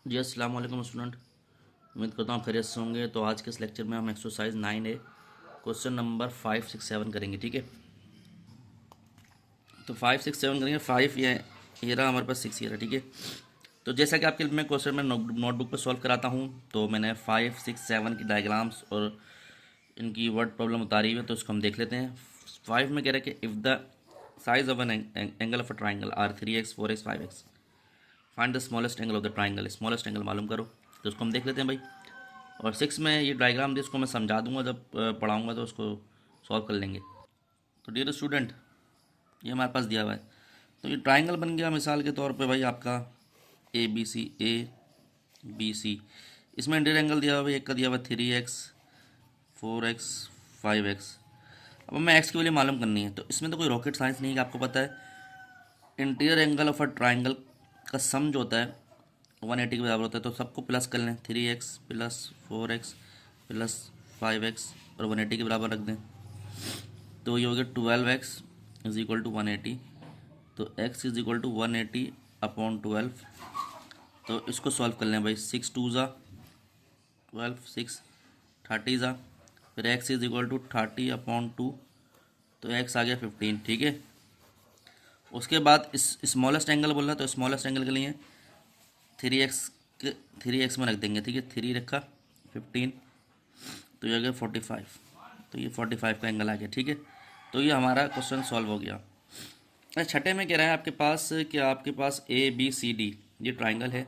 जी अस्सलाम वालेकुम स्टूडेंट। उम्मीद करता हूँ आप खैरियत से होंगे। तो आज के इस लेक्चर में हम एक्सरसाइज 9A क्वेश्चन नंबर 5, 6, 7 करेंगे। ठीक है, तो 5, 6, 7 करेंगे। 5 ये रहा हमारे पास, 6 ये रहा। ठीक है, तो जैसा कि आपके मैं क्वेश्चन में नोटबुक पर सॉल्व कराता हूँ, तो मैंने 5, 6, 7 की डायग्राम्स और इनकी वर्ड प्रॉब्लम उतारी हुई है, तो इसको हम देख लेते हैं। 5 में कह रहा है कि if the size of an angle of a triangle are 3x 4x 5x, find the smallest angle of the triangle. Smallest angle मालूम करो। तो उसको हम देख लेते हैं भाई। और 6 में ये डायग्राम दी, इसको मैं समझा दूंगा, जब पढ़ाऊंगा तो उसको सॉल्व कर लेंगे। तो डियर स्टूडेंट, ये हमारे पास दिया हुआ है। तो ये ट्राइंगल बन गया मिसाल के तौर पे भाई आपका ए बी सी। इसमें इंटीरियर एंगल दिया हुआ है, एक का दिया हुआ 3x 4x 5x। अब हमें एक्स की वैल्यू मालूम करनी है, तो इसमें तो कोई रॉकेट साइंस नहीं है। कि आपको पता है interior angle of a triangle का सम जो होता है 180 के बराबर होता है। तो सबको प्लस कर लें, 3x plus 4x plus 5x और 180 के बराबर रख दें। तो ये हो गया 12x इज इक्वल टू 180। तो x is equal to 180 upon 12। तो इसको सॉल्व कर लें भाई। 6 2 ज़ा 12, 6 30 ज़ा, फिर x is equal to 30 upon 2। तो x आ गया 15। ठीक है, उसके बाद इस स्मॉलेस्ट एंगल बोल रहा है, तो स्मॉलेस्ट एंगल के लिए 3x के 3x में रख देंगे। ठीक है, 3 रखा 15, तो ये आ गया 45। तो ये 45 का एंगल आ गया। ठीक है, तो ये हमारा क्वेश्चन सॉल्व हो गया। अच्छा, छठे में कह रहा है आपके पास कि आपके पास ए बी सी डी ये ट्राइंगल है।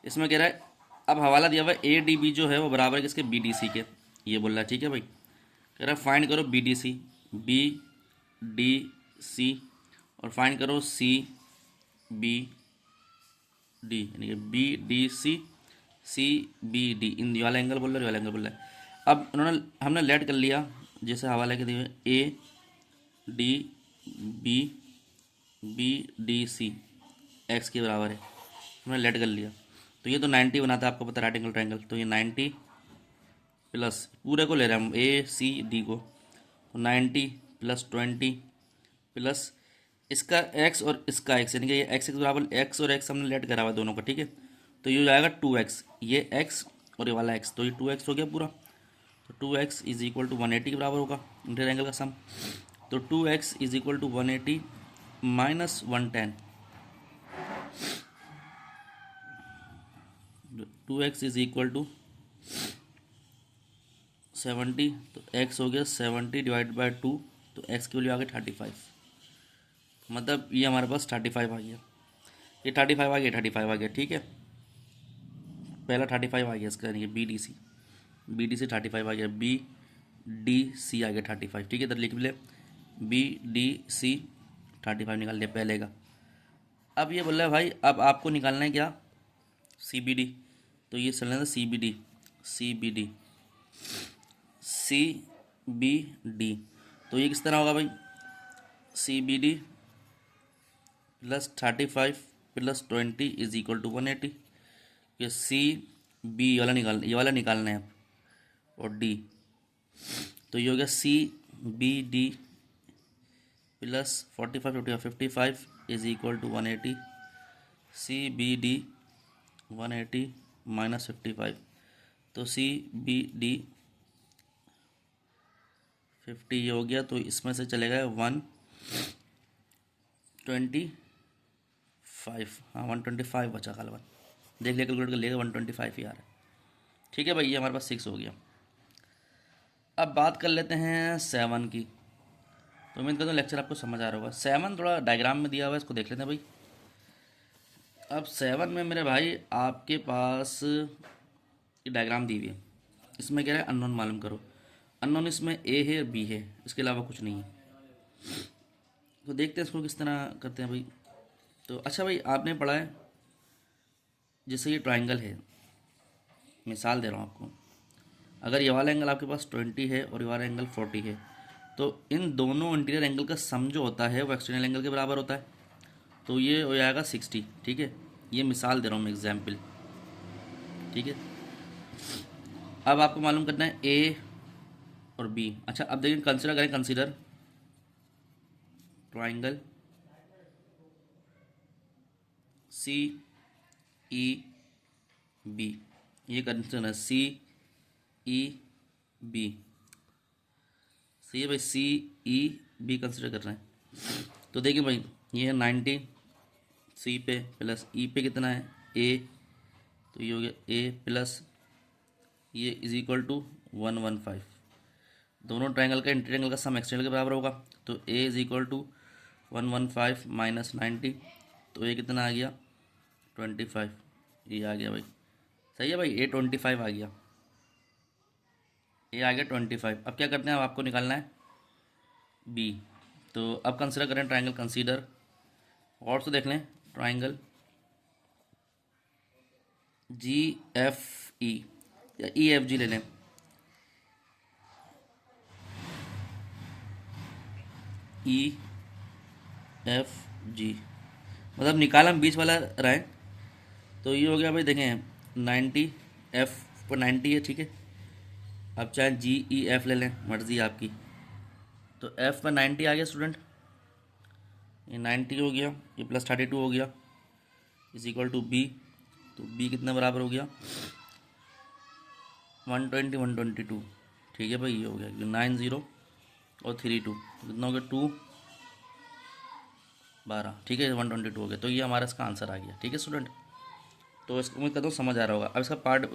इसमें कह रहा है, अब हवाला दिया हुआ है ए डी बी जो है वो बराबर है किसके, बी डी सी के। ये बोल रहा है। ठीक है भाई, कह रहा है फाइंड करो B D C, B D C, और फाइंड करो सी बी डी, यानी कि B D C, C B D. इन ये वाला एंगल बोल रहा है, ये वाला एंगल बोल रहा है। अब उन्होंने हमने लेट कर लिया, जैसे हवाले के दिए A D B, B D C x के बराबर है, हमने लेट कर लिया। तो ये तो 90 बनाता है, आपको पता है राइट एंगल ट्राइंगल। तो ये 90 प्लस पूरे को ले रहे हैं हम, ए सी डी को। तो 90 प्लस 20 प्लस इसका x और इसका x, यानी कि ये x बराबर x और x हमने लेट करा हुआ है दोनों का। ठीक है, तो ये हो जाएगा 2x, ये x और ये वाला x, तो ये 2x हो गया पूरा। तो 2x इज इक्वल टू 180 के बराबर होगा इंटीरियर एंगल का सम। तो 2x is equal to 180 minus 110। 2x is equal to 70, तो x हो गया 70 डिवाइड बाई 2। तो x की वैल्यू आ गई 35। मतलब ये हमारे पास 35 आ गया, ये 35 आ गया, 35 आ गया। ठीक है, पहला 35 आ गया इसका, यानी कि बी डी सी 35 आ गया, बी डी सी आ गया 35। ठीक है, इधर लिख भी ले, बी डी सी 35 निकाल लिया पहले का। अब ये बोल रहा है भाई, अब आपको निकालना है क्या, सी बी डी। तो ये चलना था C B D, C B D, C B D. तो ये किस तरह होगा भाई, C B D plus 35 plus 20 is equal to 180। ये सी बी ये वाला निकालना है, और डी। तो ये हो गया C B D plus 45 55 is equal to 180। C B D 180 minus 55, तो सी बी डी 50 ये हो गया। तो इसमें से चलेगा 125, हाँ 125 बचा कालवन। देख लिया कैलकुलेट कर लिएगा, 125 ही आ रहा है। ठीक है भाई, ये हमारे पास 6 हो गया। अब बात कर लेते हैं 7 की। तो उम्मीद करता हूँ लेक्चर आपको समझ आ रहा होगा। 7 थोड़ा डायग्राम में दिया हुआ है, इसको देख लेते हैं भाई। अब 7 में मेरे भाई आपके पास ये डायग्राम दी हुई है। इसमें क्या है, अननोन मालूम करो। अननोन इसमें ए है और बी है, इसके अलावा कुछ नहीं है। तो देखते हैं इसको किस तरह करते हैं भाई। तो अच्छा भाई, आपने पढ़ा है जैसे ये ट्राइंगल है, मिसाल दे रहा हूँ आपको। अगर ये वाला एंगल आपके पास 20 है और ये वाला एंगल 40 है, तो इन दोनों इंटीरियर एंगल का सम जो होता है वो एक्सटर्नल एंगल के बराबर होता है। तो ये हो जाएगा 60। ठीक है, ये मिसाल दे रहा हूँ मैं, एग्जाम्पल। ठीक है, अब आपको मालूम करना है ए और बी। अच्छा, अब देखिए कंसिडर करें, consider triangle C E B, ये कंसीडर है सी ई बी, सही है भाई, सी ई बी कंसिडर कर रहे हैं। तो देखिए भाई ये है 90 सी पे प्लस ई पे कितना है ए, तो ये हो गया ए प्लस ये इज इक्वल टू 115। दोनों ट्रायंगल का इंटीग्रल का सम एक्सटेंड के बराबर होगा, तो ए इज इक्वल टू 115 माइनस 90, तो ये कितना आ गया 25, ये आ गया भाई, सही है भाई, ए 25 आ गया, ये आ गया 25। अब क्या करते हैं, अब आपको निकालना है बी। तो अब कंसिडर करें ट्रायंगल, कंसीडर और तो देख लें ट्रायंगल जी एफ ई या ई एफ जी ले लें। ई एफ जी मतलब निकाला हम बीच वाला रहा है, तो ये हो गया भाई, देखें 90, एफ पर 90 है, ठीक है। अब चाहे जी ई एफ ले लें, मर्जी आपकी। तो एफ पर 90 आ गया स्टूडेंट, ये 90 हो गया, ये प्लस 32 हो गया, इज इक्वल टू बी। तो बी कितना बराबर हो गया 120 122, ठीक है भाई, ये हो गया 90 और 32 कितना हो गया 2 12, ठीक है 122 हो गया। तो ये हमारा इसका आंसर आ गया, ठीक है स्टूडेंट। तो इसको उम्मीद करता हूँ समझ आ रहा होगा। अब इसका पार्ट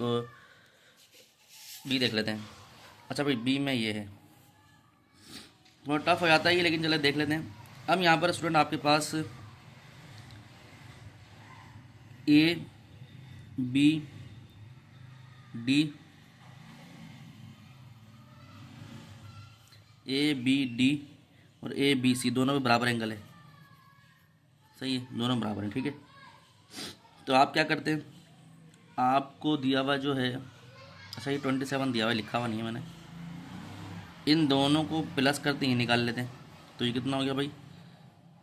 बी देख लेते हैं। अच्छा भाई बी में ये है, थोड़ा टफ हो जाता है ये, लेकिन चलो देख लेते हैं। अब यहाँ पर स्टूडेंट आपके पास A B D, A B D और ए बी सी दोनों में बराबर एंगल है, सही है, दोनों बराबर हैं, ठीक है। तो आप क्या करते हैं, आपको दिया हुआ जो है, अच्छा ये 27 दिया हुआ है, लिखा हुआ नहीं है मैंने, इन दोनों को प्लस करते ही निकाल लेते हैं। तो ये कितना हो गया भाई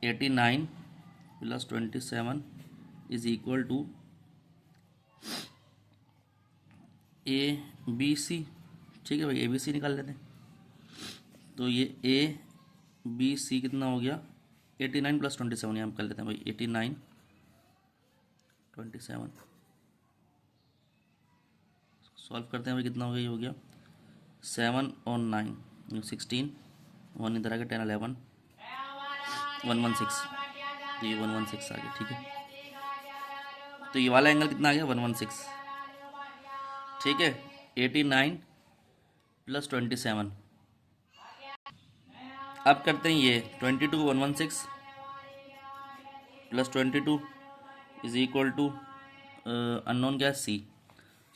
89 plus 27 is equal to A B C, ठीक है भाई, ए बी सी निकाल लेते हैं। तो ये ए बी सी कितना हो गया 89 प्लस 27, यहाँ हम कर लेते हैं भाई 89 27, सॉल्व करते हैं भाई, कितना हो गया, ये हो गया 7 और 9 16, 1 इधर आ गया 10 11 116, तो ये 116 आ गया, ठीक है। तो ये वाला एंगल कितना आ गया 116, ठीक है। 89 प्लस 27, अब करते हैं ये 22 को 116 plus 22 is equal to unknown क्या है सी,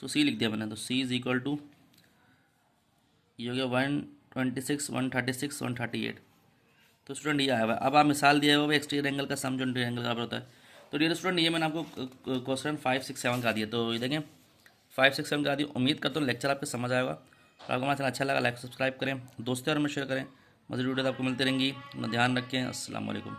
तो सी लिख दिया मैंने। तो सी इज इक्वल टू ये हो गया 126 136 138। तो स्टूडेंट ये आया हुआ है। अब आप मिसाल दिया हुआ है एक्सटीरियर एंगल का सम जो इंटीरियर एंगल का बराबर होता है। तो डियर स्टूडेंट ये मैंने आपको क्वेश्चन 5 6 7 का दिया, तो ये देखें 5 6 7 का दिया। उम्मीद करता हूँ लेक्चर आपको समझ आएगा। और आपको हमारा चैनल अच्छा लगा लाइक सब्सक्राइब करें, दोस्तों और में शेयर करें। मज़ीद वीडियो आपको मिलती रहेंगी। अपना ध्यान रखें। अस्सलाम वालेकुम।